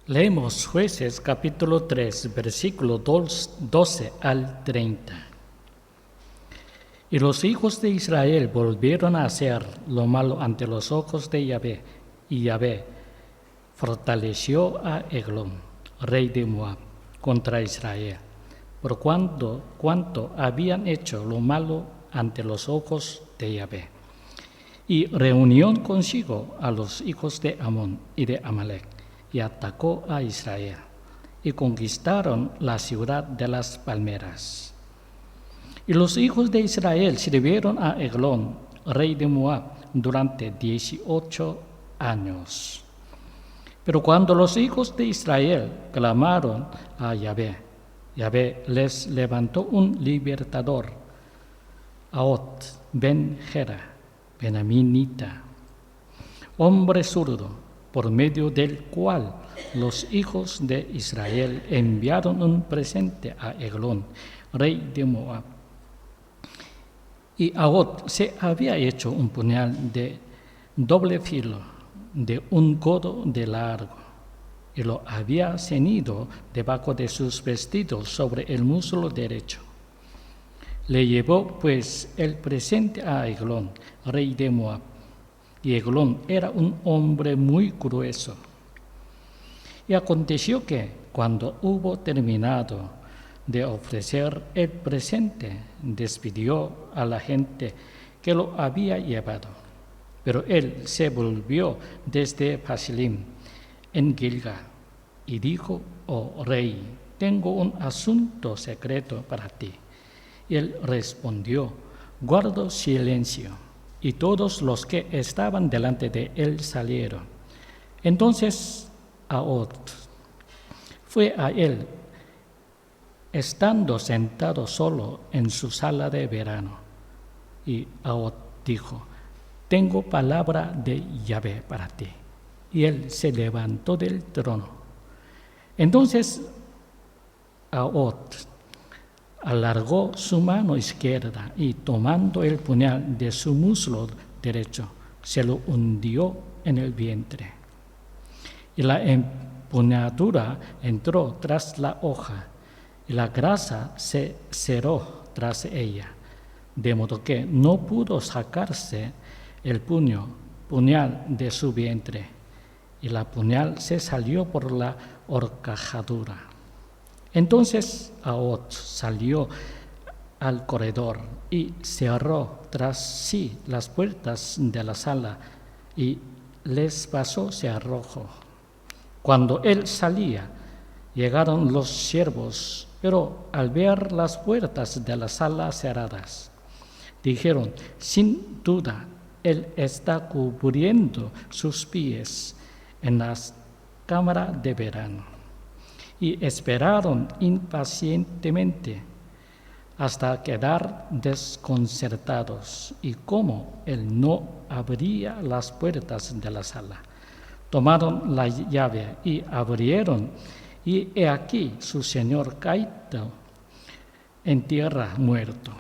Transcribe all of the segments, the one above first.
Leemos Jueces capítulo 3, versículo 12 al 30. Y los hijos de Israel volvieron a hacer lo malo ante los ojos de Yahvé, y Yahvé fortaleció a Eglón, rey de Moab, contra Israel, por cuanto habían hecho lo malo ante los ojos de Yahvé. Y reunió consigo a los hijos de Amón y de Amalec, y atacó a Israel, y conquistaron la ciudad de las palmeras. Y los hijos de Israel sirvieron a Eglón, rey de Moab, durante 18 años. Pero cuando los hijos de Israel clamaron a Yahvé, Yahvé les levantó un libertador, Ahot ben Gera, benaminita, hombre zurdo, por medio del cual los hijos de Israel enviaron un presente a Eglón, rey de Moab. Y Ahot se había hecho un puñal de doble filo, de un codo de largo, y lo había ceñido debajo de sus vestidos sobre el muslo derecho. Le llevó pues el presente a Eglón, rey de Moab, y Eglón era un hombre muy grueso. Y aconteció que, cuando hubo terminado de ofrecer el presente, despidió a la gente que lo había llevado. Pero él se volvió desde Pasilim, en Gilgal, y dijo: «Oh rey, tengo un asunto secreto para ti». Y él respondió: «Guardo silencio». Y todos los que estaban delante de él salieron. Entonces Ahot fue a él, estando sentado solo en su sala de verano. Y Ahot dijo: «Tengo palabra de Yahvé para ti». Y él se levantó del trono. Entonces Ahot alargó su mano izquierda y, tomando el puñal de su muslo derecho, se lo hundió en el vientre. Y la empuñadura entró tras la hoja, y la grasa se cerró tras ella, de modo que no pudo sacarse el puñal de su vientre, y la puñal se salió por la horcajadura. Entonces Ahot salió al corredor y cerró tras sí las puertas de la sala, y les pasó cerrojo. Cuando él salía, llegaron los siervos, pero al ver las puertas de la sala cerradas, dijeron: «Sin duda, él está cubriendo sus pies en la cámara de verano». Y esperaron impacientemente hasta quedar desconcertados. Y como él no abría las puertas de la sala, tomaron la llave y abrieron, y he aquí su señor caído en tierra, muerto.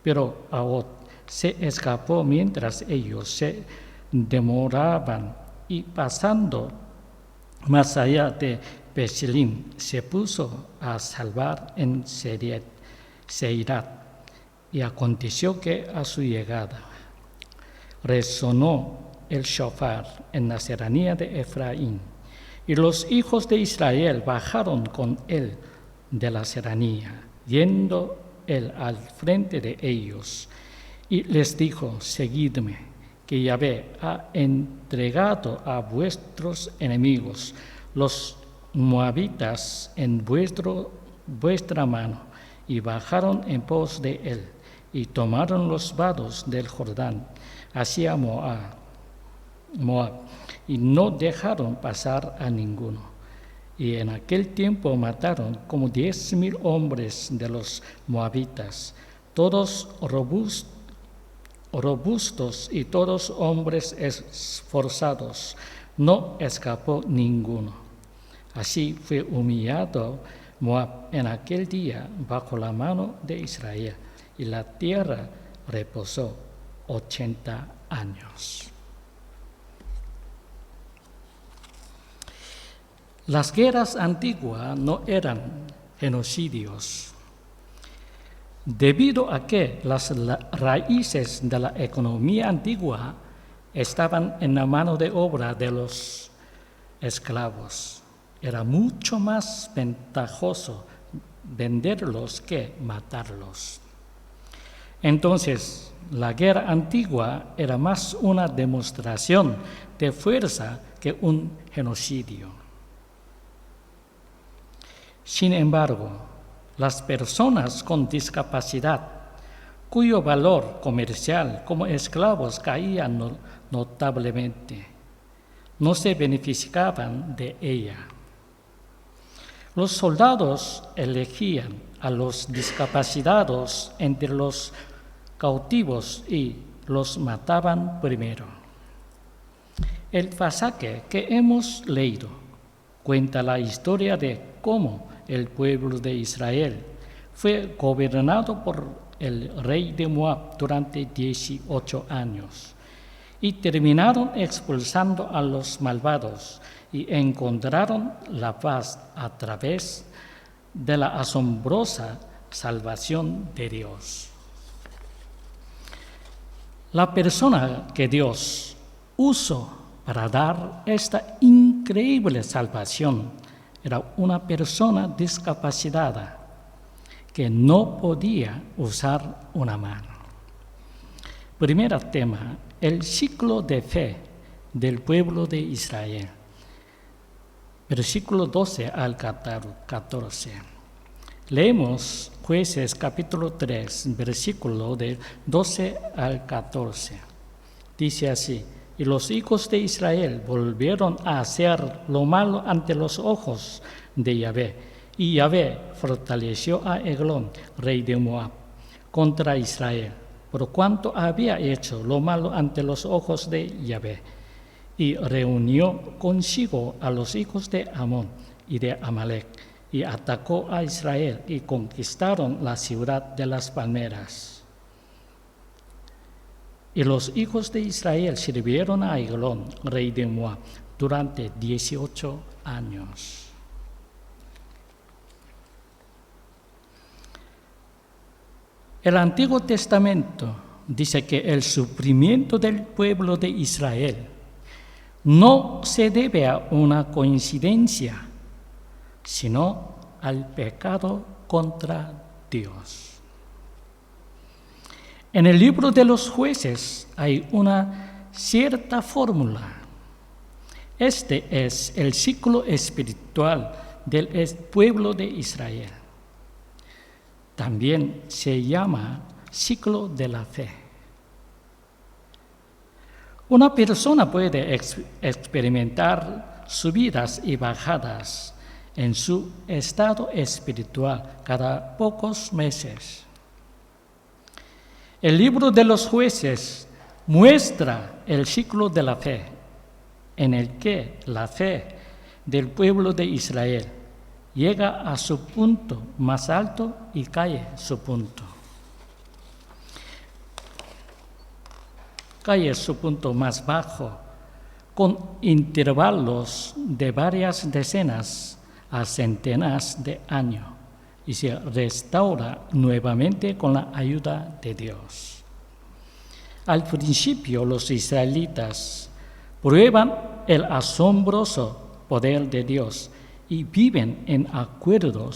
Pero Ahot se escapó mientras ellos se demoraban, y pasando más allá de Besilim, se puso a salvar en Seirat. Y aconteció que a su llegada resonó el shofar en la serranía de Efraín, y los hijos de Israel bajaron con él de la serranía, yendo él al frente de ellos, y les dijo: «Seguidme, que Yahvé ha entregado a vuestros enemigos, los moabitas, en vuestra mano». Y bajaron en pos de él, y tomaron los vados del Jordán hacia Moab, y no dejaron pasar a ninguno. Y en aquel tiempo mataron como 10,000 hombres de los moabitas, todos robustos y todos hombres esforzados. No escapó ninguno. Así fue humillado Moab en aquel día bajo la mano de Israel, y la tierra reposó 80 años. Las guerras antiguas no eran genocidios, debido a que las raíces de la economía antigua estaban en la mano de obra de los esclavos. Era mucho más ventajoso venderlos que matarlos. Entonces, la guerra antigua era más una demostración de fuerza que un genocidio. Sin embargo, las personas con discapacidad, cuyo valor comercial como esclavos caía notablemente, no se beneficiaban de ella. Los soldados elegían a los discapacitados entre los cautivos y los mataban primero. El pasaje que hemos leído cuenta la historia de cómo el pueblo de Israel fue gobernado por el rey de Moab durante 18 años y terminaron expulsando a los malvados y encontraron la paz a través de la asombrosa salvación de Dios. La persona que Dios usó para dar esta increíble salvación era una persona discapacitada que no podía usar una mano. Primer tema, el ciclo de fe del pueblo de Israel. Versículo 12 al 14. Leemos Jueces capítulo 3, versículo de 12 al 14. Dice así: y los hijos de Israel volvieron a hacer lo malo ante los ojos de Yahvé. Y Yahvé fortaleció a Eglón, rey de Moab, contra Israel, por cuanto había hecho lo malo ante los ojos de Yahvé. Y reunió consigo a los hijos de Amón y de Amalec, y atacó a Israel, y conquistaron la ciudad de las palmeras. Y los hijos de Israel sirvieron a Eglón, rey de Moab, durante 18 años. El Antiguo Testamento dice que el sufrimiento del pueblo de Israel no se debe a una coincidencia, sino al pecado contra Dios. En el libro de los Jueces hay una cierta fórmula. Este es el ciclo espiritual del pueblo de Israel. También se llama ciclo de la fe. Una persona puede experimentar subidas y bajadas en su estado espiritual cada pocos meses. El libro de los Jueces muestra el ciclo de la fe, en el que la fe del pueblo de Israel llega a su punto más alto y cae su punto más bajo, con intervalos de varias decenas a centenas de años, y se restaura nuevamente con la ayuda de Dios. Al principio, los israelitas prueban el asombroso poder de Dios y viven en acuerdo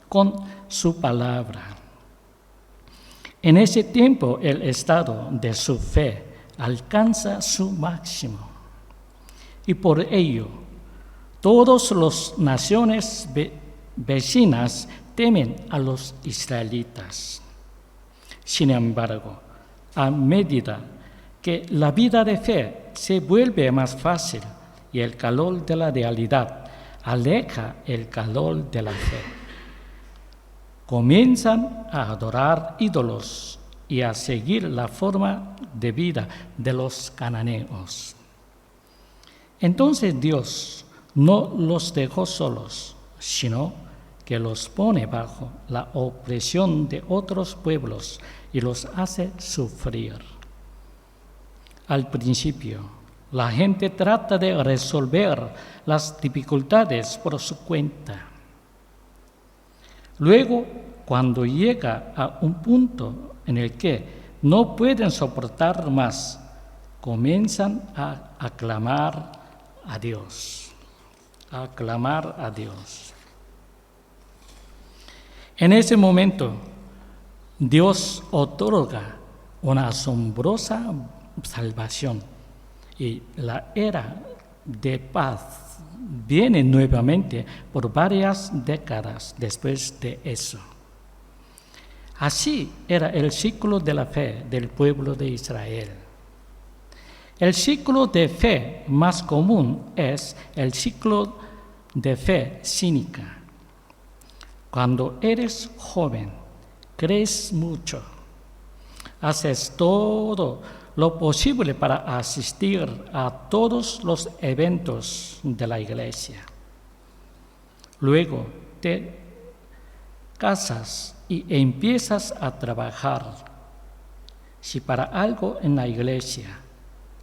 con su palabra. En ese tiempo, el estado de su fe alcanza su máximo, y por ello, todas las naciones vecinas temen a los israelitas. Sin embargo, a medida que la vida de fe se vuelve más fácil y el calor de la realidad aleja el calor de la fe, comienzan a adorar ídolos y a seguir la forma de vida de los cananeos. Entonces Dios no los dejó solos, sino que los pone bajo la opresión de otros pueblos y los hace sufrir. Al principio, La gente trata de resolver las dificultades por su cuenta. Luego, cuando llega a un punto en el que no pueden soportar más, comienzan a aclamar a Dios. A clamar a Dios. En ese momento, Dios otorga una asombrosa salvación y la era de paz viene nuevamente por varias décadas después de eso. Así era el ciclo de la fe del pueblo de Israel. El ciclo de fe más común es el ciclo de fe cínica. Cuando eres joven, crees mucho, haces todo lo posible para asistir a todos los eventos de la iglesia. Luego te casas y empiezas a trabajar. Si para algo en la iglesia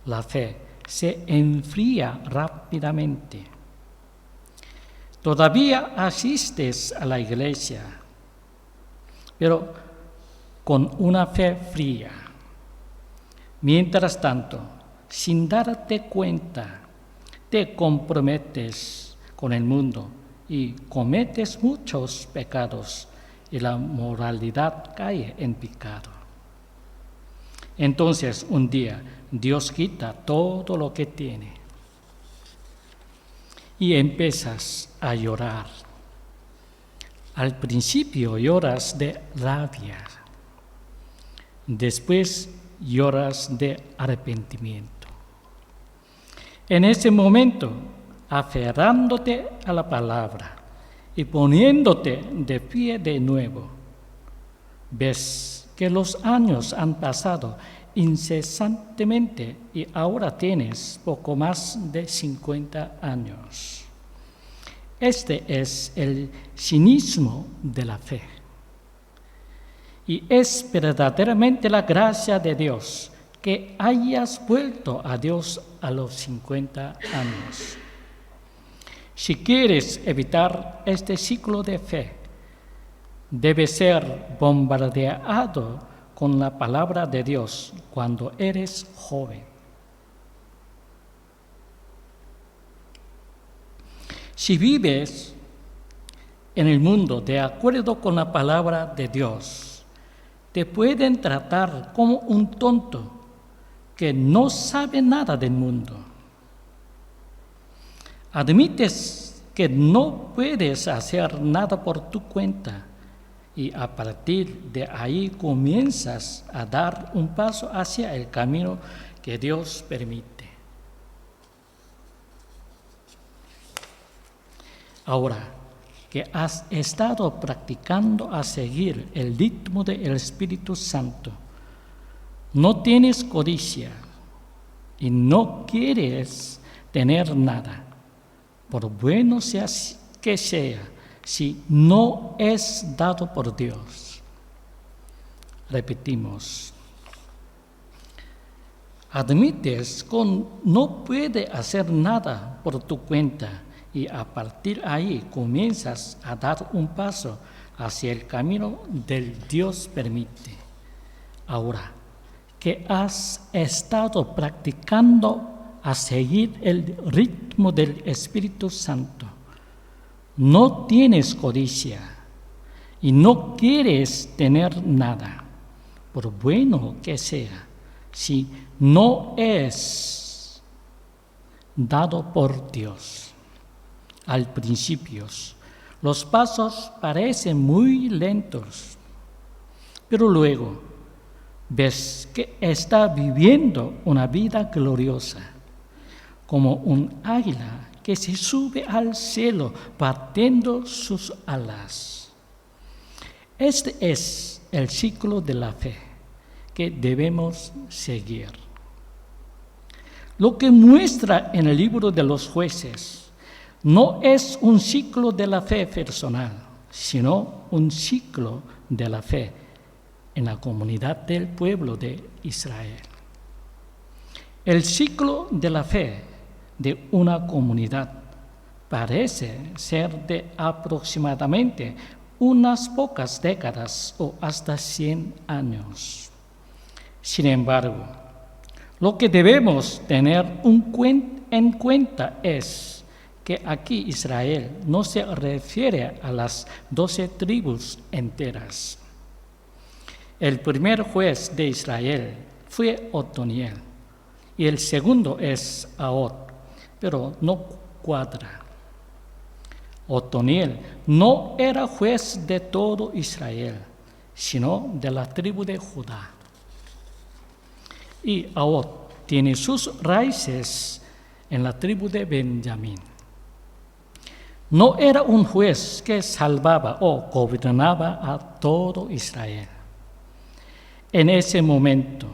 la fe se enfría rápidamente, todavía asistes a la iglesia, pero con una fe fría. Mientras tanto, sin darte cuenta, te comprometes con el mundo y cometes muchos pecados y la moralidad cae en pecado. Entonces, un día, Dios quita todo lo que tiene y empiezas a llorar. Al principio lloras de rabia, después lloras de arrepentimiento. En ese momento, aferrándote a la palabra y poniéndote de pie de nuevo, ves que los años han pasado incesantemente y ahora tienes poco más de 50 años. Este es el cinismo de la fe. Y es verdaderamente la gracia de Dios que hayas vuelto a Dios a los 50 años. Si quieres evitar este ciclo de fe, debes ser bombardeado con la palabra de Dios cuando eres joven. Si vives en el mundo de acuerdo con la palabra de Dios, te pueden tratar como un tonto que no sabe nada del mundo. Admites que no puedes hacer nada por tu cuenta y a partir de ahí comienzas a dar un paso hacia el camino que Dios permite. Ahora que has estado practicando a seguir el ritmo del Espíritu Santo, no tienes codicia y no quieres tener nada, por bueno sea que sea, si no es dado por Dios. Repetimos. Admites que no puedes hacer nada por tu cuenta y a partir de ahí comienzas a dar un paso hacia el camino del Dios permite. Ahora que has estado practicando a seguir el ritmo del Espíritu Santo, no tienes codicia y no quieres tener nada, por bueno que sea, si no es dado por Dios. Al principio, los pasos parecen muy lentos, pero luego ves que está viviendo una vida gloriosa, como un águila que se sube al cielo batiendo sus alas. Este es el ciclo de la fe que debemos seguir. Lo que muestra en el libro de los Jueces no es un ciclo de la fe personal, sino un ciclo de la fe en la comunidad del pueblo de Israel. El ciclo de la fe de una comunidad parece ser de aproximadamente unas pocas décadas o hasta 100 años. Sin embargo, lo que debemos tener en cuenta es que aquí Israel no se refiere a las 12 tribus enteras. El primer juez de Israel fue Otoniel y el segundo es Ahod, pero no cuadra. Otoniel no era juez de todo Israel, sino de la tribu de Judá. Y Ahod tiene sus raíces en la tribu de Benjamín. No era un juez que salvaba o gobernaba a todo Israel. En ese momento,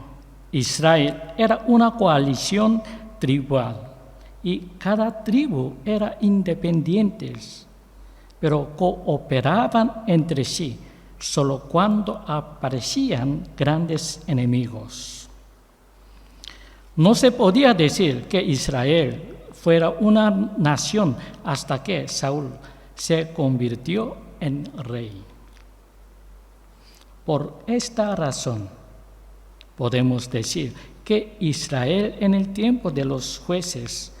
Israel era una coalición tribal y cada tribu era independiente, pero cooperaban entre sí solo cuando aparecían grandes enemigos. No se podía decir que Israel fuera una nación hasta que Saúl se convirtió en rey. Por esta razón, podemos decir que Israel en el tiempo de los jueces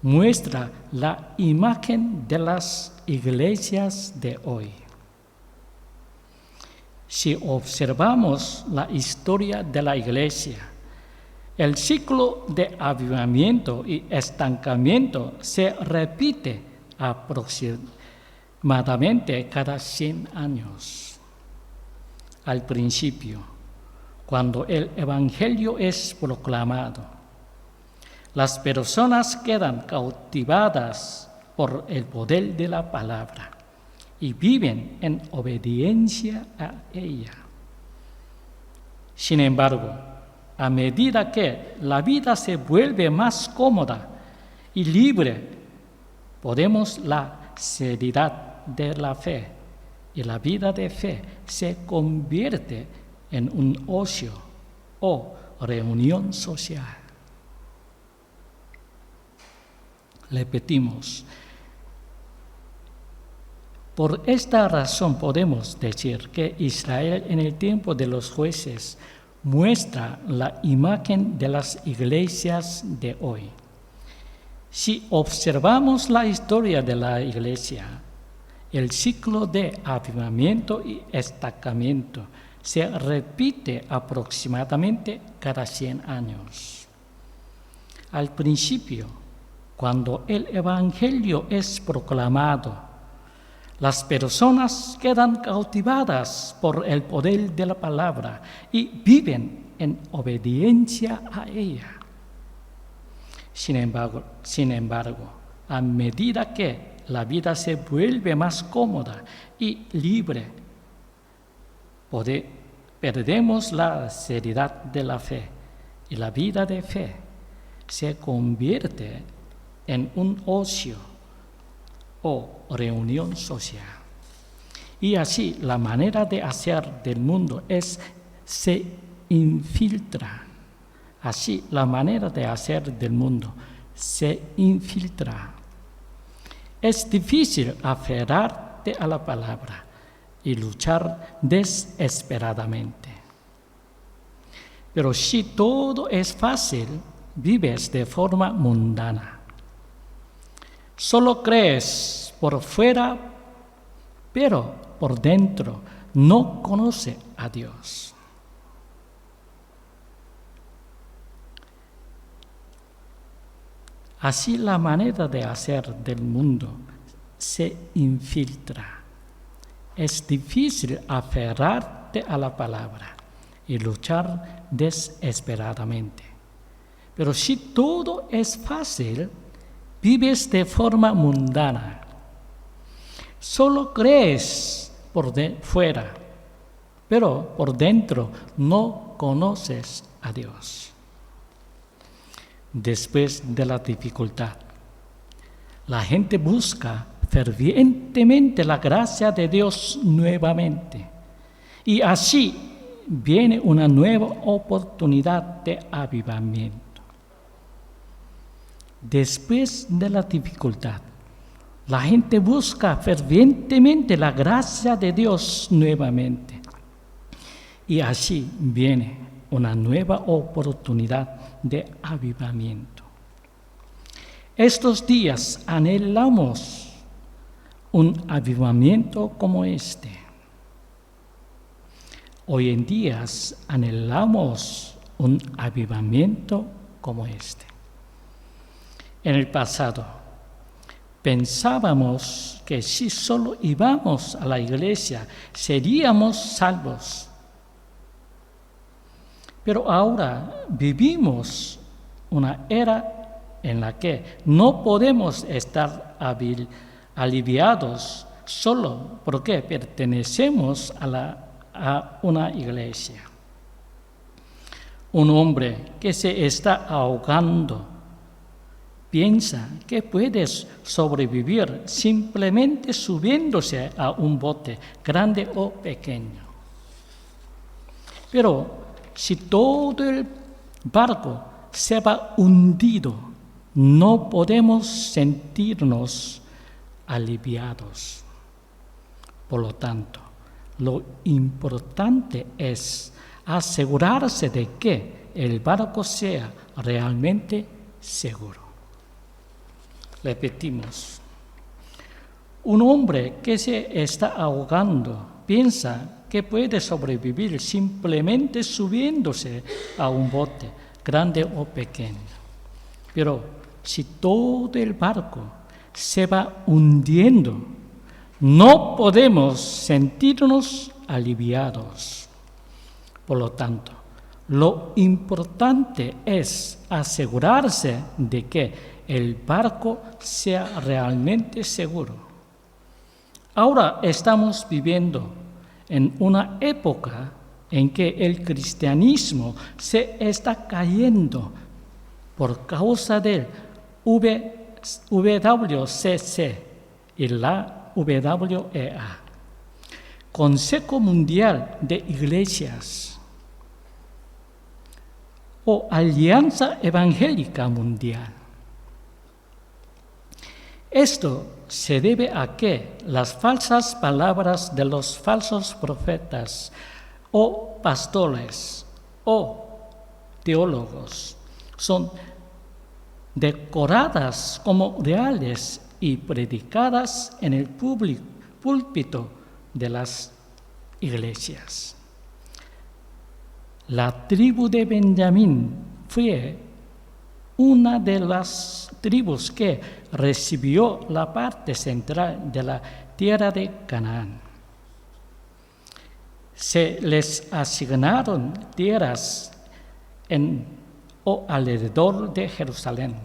muestra la imagen de las iglesias de hoy. Si observamos la historia de la iglesia, el ciclo de avivamiento y estancamiento se repite aproximadamente cada 100 años. Al principio, cuando el evangelio es proclamado, las personas quedan cautivadas por el poder de la palabra y viven en obediencia a ella. Sin embargo, a medida que la vida se vuelve más cómoda y libre, podemos la seriedad de la fe y la vida de fe se convierte en un ocio o reunión social. Repetimos, por esta razón podemos decir que Israel en el tiempo de los jueces muestra la imagen de las iglesias de hoy. Si observamos la historia de la iglesia, el ciclo de avivamiento y estancamiento se repite aproximadamente cada 100 años. Al principio, cuando el evangelio es proclamado, las personas quedan cautivadas por el poder de la palabra y viven en obediencia a ella. Sin embargo, a medida que la vida se vuelve más cómoda y libre, perdemos la seriedad de la fe y la vida de fe se convierte en un ocio o reunión social. Y así la manera de hacer del mundo se infiltra. Así la manera de hacer del mundo se infiltra. Es difícil aferrarte a la palabra y luchar desesperadamente. Pero si todo es fácil, vives de forma mundana. Solo crees por fuera, pero por dentro no conoces a Dios. Así la manera de hacer del mundo se infiltra. Es difícil aferrarte a la palabra y luchar desesperadamente. Pero si todo es fácil, vives de forma mundana. Solo crees por fuera, pero por dentro no conoces a Dios. Después de la dificultad, la gente busca fervientemente la gracia de Dios nuevamente. Y así viene una nueva oportunidad de avivamiento. Después de la dificultad, la gente busca fervientemente la gracia de Dios nuevamente. Y así viene una nueva oportunidad de avivamiento. Estos días anhelamos un avivamiento como este. Hoy en día anhelamos un avivamiento como este. En el pasado, pensábamos que si solo íbamos a la iglesia, seríamos salvos. Pero ahora vivimos una era en la que no podemos estar aliviados solo porque pertenecemos a una iglesia. Un hombre que se está ahogando piensa que puede sobrevivir simplemente subiéndose a un bote, grande o pequeño. Pero si todo el barco se va hundido, no podemos sentirnos aliviados. Por lo tanto, lo importante es asegurarse de que el barco sea realmente seguro. Repetimos. Un hombre que se está ahogando piensa que puede sobrevivir simplemente subiéndose a un bote, grande o pequeño. Pero si todo el barco se va hundiendo, no podemos sentirnos aliviados. Por lo tanto, lo importante es asegurarse de que el barco sea realmente seguro. Ahora estamos viviendo en una época en que el cristianismo se está cayendo por causa del WCC y la WEA, Consejo Mundial de Iglesias, o Alianza Evangélica Mundial. Esto se debe a que las falsas palabras de los falsos profetas o pastores o teólogos son decoradas como reales y predicadas en el púlpito de las iglesias. La tribu de Benjamín fue una de las tribus que recibió la parte central de la tierra de Canaán. Se les asignaron tierras en o alrededor de Jerusalén,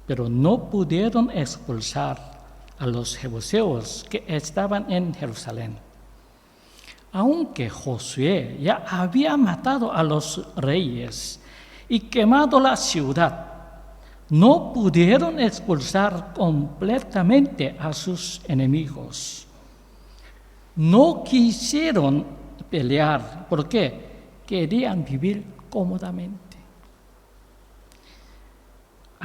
pero no pudieron expulsar a los jebuseos que estaban en Jerusalén. Aunque Josué ya había matado a los reyes y quemado la ciudad, no pudieron expulsar completamente a sus enemigos. No quisieron pelear porque querían vivir cómodamente.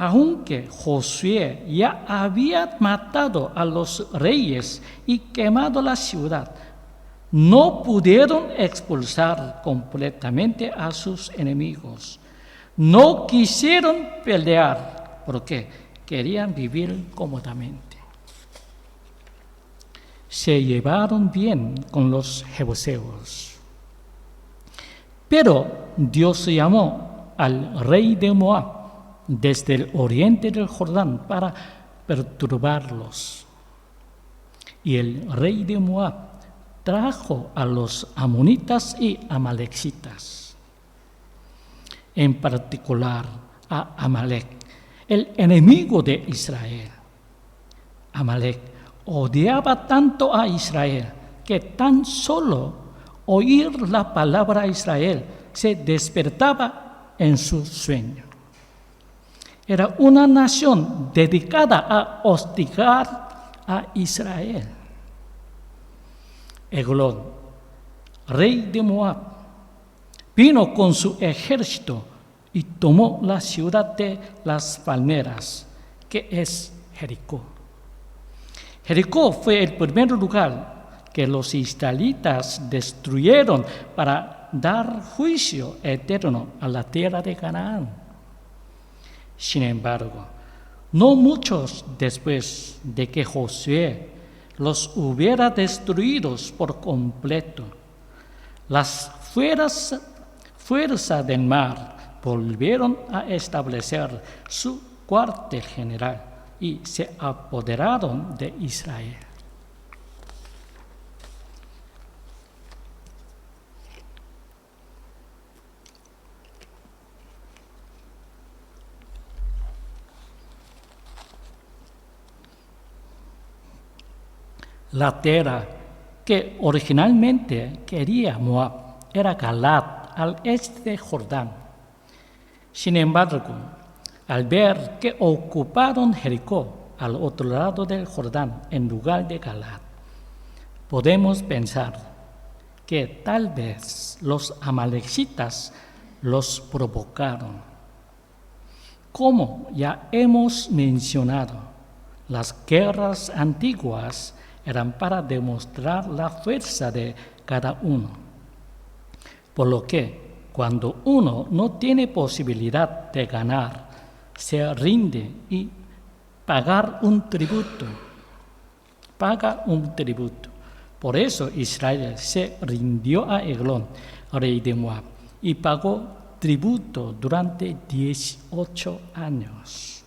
Aunque Josué ya había matado a los reyes y quemado la ciudad, no pudieron expulsar completamente a sus enemigos. No quisieron pelear porque querían vivir cómodamente. Se llevaron bien con los jebuseos. Pero Dios llamó al rey de Moab desde el oriente del Jordán para perturbarlos. Y el rey de Moab trajo a los amonitas y amalecitas, en particular a Amalec, el enemigo de Israel. Amalec odiaba tanto a Israel que tan solo oír la palabra Israel se despertaba en su sueño. Era una nación dedicada a hostigar a Israel. Eglón, rey de Moab, vino con su ejército y tomó la ciudad de las palmeras, que es Jericó. Jericó fue el primer lugar que los israelitas destruyeron para dar juicio eterno a la tierra de Canaán. Sin embargo, no muchos después de que Josué los hubiera destruidos por completo, las fuerzas del mar volvieron a establecer su cuartel general y se apoderaron de Israel. La tierra que originalmente quería Moab era Galaad, al este de Jordán. Sin embargo, al ver que ocuparon Jericó al otro lado del Jordán en lugar de Galaad, podemos pensar que tal vez los amalecitas los provocaron. Como ya hemos mencionado, las guerras antiguas eran para demostrar la fuerza de cada uno. Por lo que, cuando uno no tiene posibilidad de ganar, se rinde y paga un tributo. Por eso Israel se rindió a Eglón, rey de Moab, y pagó tributo durante 18 años.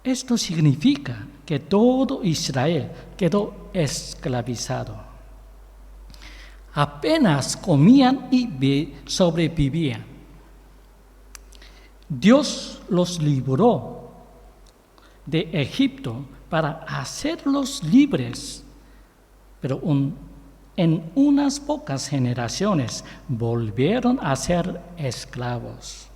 Esto significa que todo Israel quedó esclavizado. Apenas comían y sobrevivían. Dios los libró de Egipto para hacerlos libres, pero en unas pocas generaciones volvieron a ser esclavos.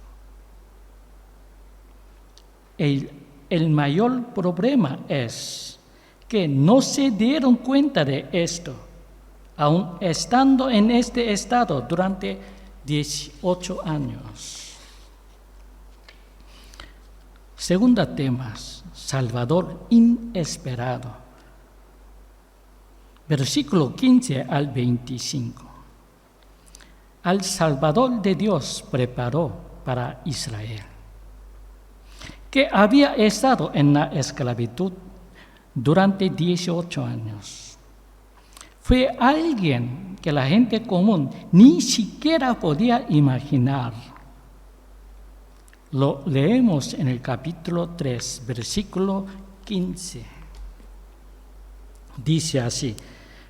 El mayor problema es que no se dieron cuenta de esto, aun estando en este estado durante 18 años. Segunda tema, Salvador inesperado. Versículo 15 al 25. Al Salvador de Dios preparó para Israel, que había estado en la esclavitud durante 18 años. Fue alguien que la gente común ni siquiera podía imaginar. Lo leemos en el capítulo 3, versículo 15. Dice así: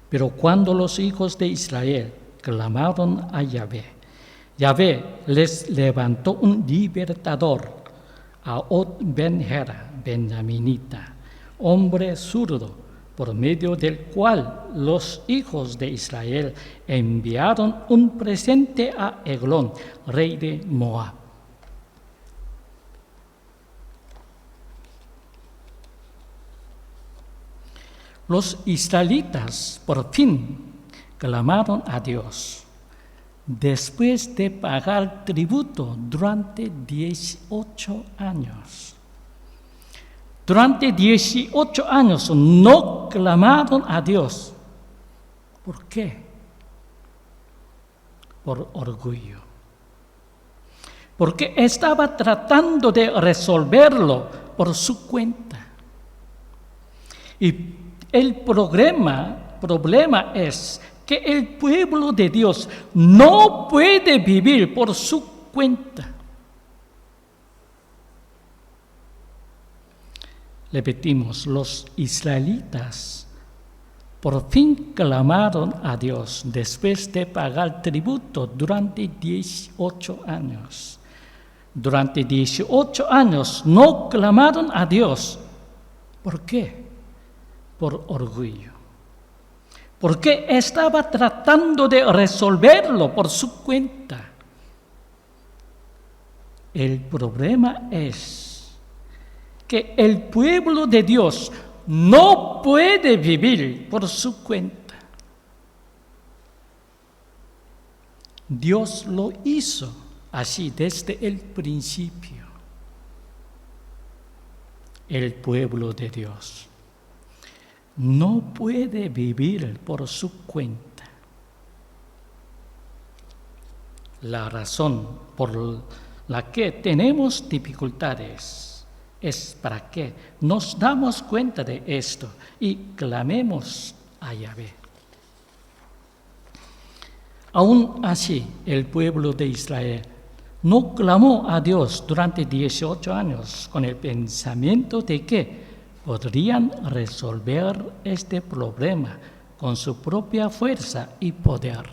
pero cuando los hijos de Israel clamaron a Yahvé, Yahvé les levantó un libertador, a Od Ben-Gera, benjaminita, hombre zurdo, por medio del cual los hijos de Israel enviaron un presente a Eglón, rey de Moab. Los israelitas por fin clamaron a Dios después de pagar tributo durante 18 años. Durante 18 años no clamaron a Dios. ¿Por qué? Por orgullo. Porque estaba tratando de resolverlo por su cuenta. Y el problema es que el pueblo de Dios no puede vivir por su cuenta. Repetimos, los israelitas por fin clamaron a Dios después de pagar tributo durante 18 años. Durante 18 años no clamaron a Dios. ¿Por qué? Por orgullo. Porque estaba tratando de resolverlo por su cuenta. El problema es que el pueblo de Dios no puede vivir por su cuenta. Dios lo hizo así desde el principio. El pueblo de Dios no puede vivir por su cuenta. La razón por la que tenemos dificultades es para que nos damos cuenta de esto y clamemos a Yahvé. Aún así, el pueblo de Israel no clamó a Dios durante 18 años con el pensamiento de que podrían resolver este problema con su propia fuerza y poder.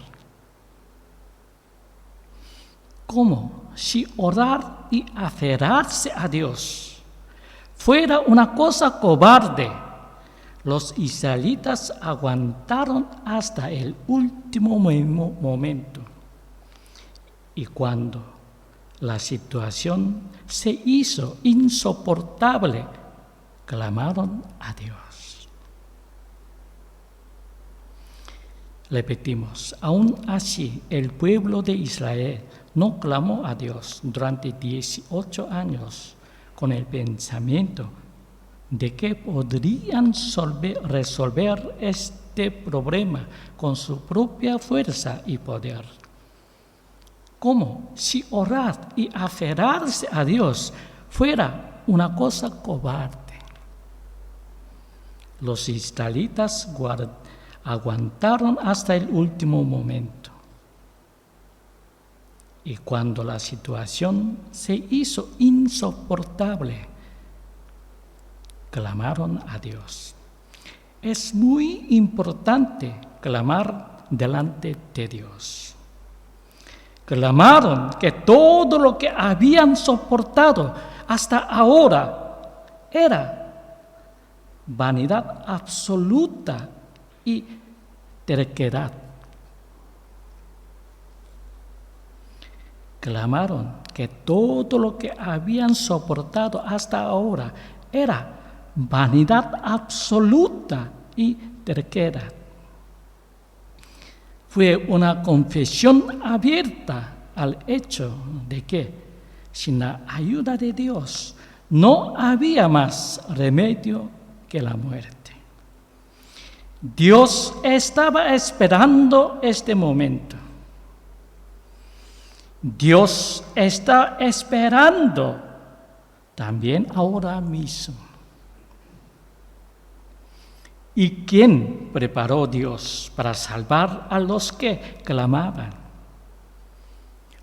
Como si orar y aferrarse a Dios fuera una cosa cobarde, los israelitas aguantaron hasta el último momento. Y cuando la situación se hizo insoportable, clamaron a Dios. Repetimos, aún así el pueblo de Israel no clamó a Dios durante 18 años con el pensamiento de que podrían resolver este problema con su propia fuerza y poder. Como si orar y aferrarse a Dios fuera una cosa cobarde. Los israelitas aguantaron hasta el último momento. Y cuando la situación se hizo insoportable, clamaron a Dios. Es muy importante clamar delante de Dios. Clamaron que todo lo que habían soportado hasta ahora era vanidad absoluta y terquedad. Clamaron que todo lo que habían soportado hasta ahora era vanidad absoluta y terquedad. Fue una confesión abierta al hecho de que sin la ayuda de Dios no había más remedio que la muerte. Dios estaba esperando este momento. Dios está esperando también ahora mismo. ¿Y quién preparó Dios para salvar a los que clamaban?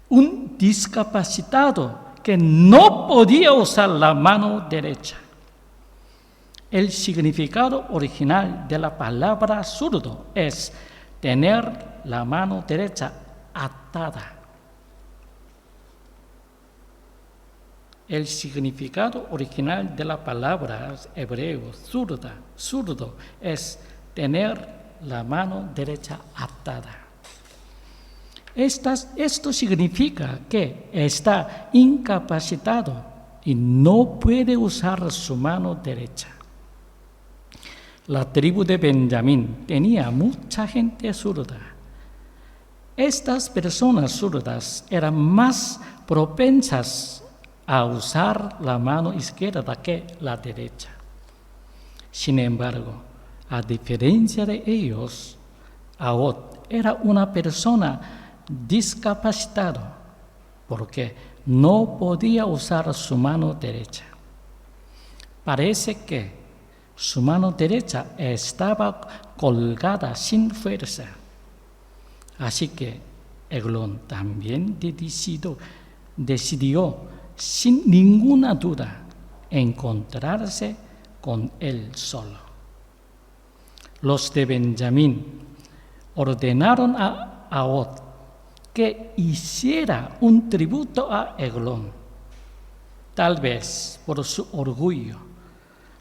Un discapacitado que no podía usar la mano derecha. El significado original de la palabra zurdo es tener la mano derecha atada. El significado original de la palabra hebreo zurdo, es tener la mano derecha atada. Esto significa que está incapacitado y no puede usar su mano derecha. La tribu de Benjamín tenía mucha gente zurda. Estas personas zurdas eran más propensas a usar la mano izquierda que la derecha. Sin embargo, a diferencia de ellos, Ahod era una persona discapacitada porque no podía usar su mano derecha. Parece que su mano derecha estaba colgada sin fuerza. Así que Eglón también decidió sin ninguna duda encontrarse con él solo. Los de Benjamín ordenaron a Ahod que hiciera un tributo a Eglón. Tal vez por su orgullo,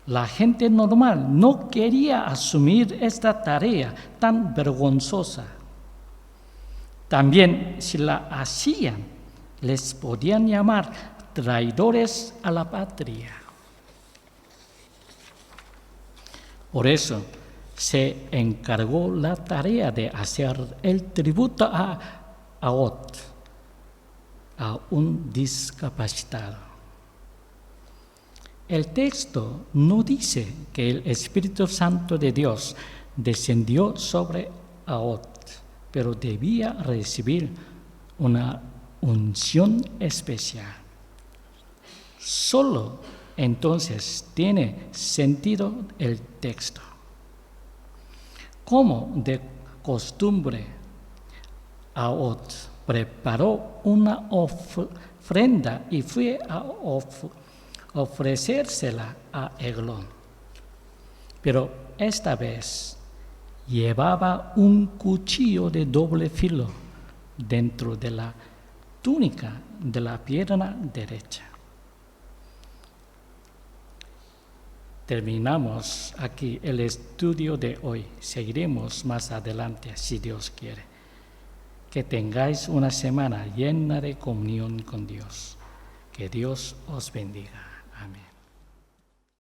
la gente normal no quería asumir esta tarea tan vergonzosa. También si la hacían, les podían llamar traidores a la patria. Por eso se encargó la tarea de hacer el tributo a Ahod. a un discapacitado. El texto no dice que el Espíritu Santo de Dios descendió sobre Ahod, pero debía recibir una unción especial. Solo entonces tiene sentido el texto. Como de costumbre, Ahod preparó una ofrenda y fue a ofrecérsela a Eglón. Pero esta vez llevaba un cuchillo de doble filo dentro de la túnica de la pierna derecha. Terminamos aquí el estudio de hoy. Seguiremos más adelante, si Dios quiere. Que tengáis una semana llena de comunión con Dios. Que Dios os bendiga. Amén.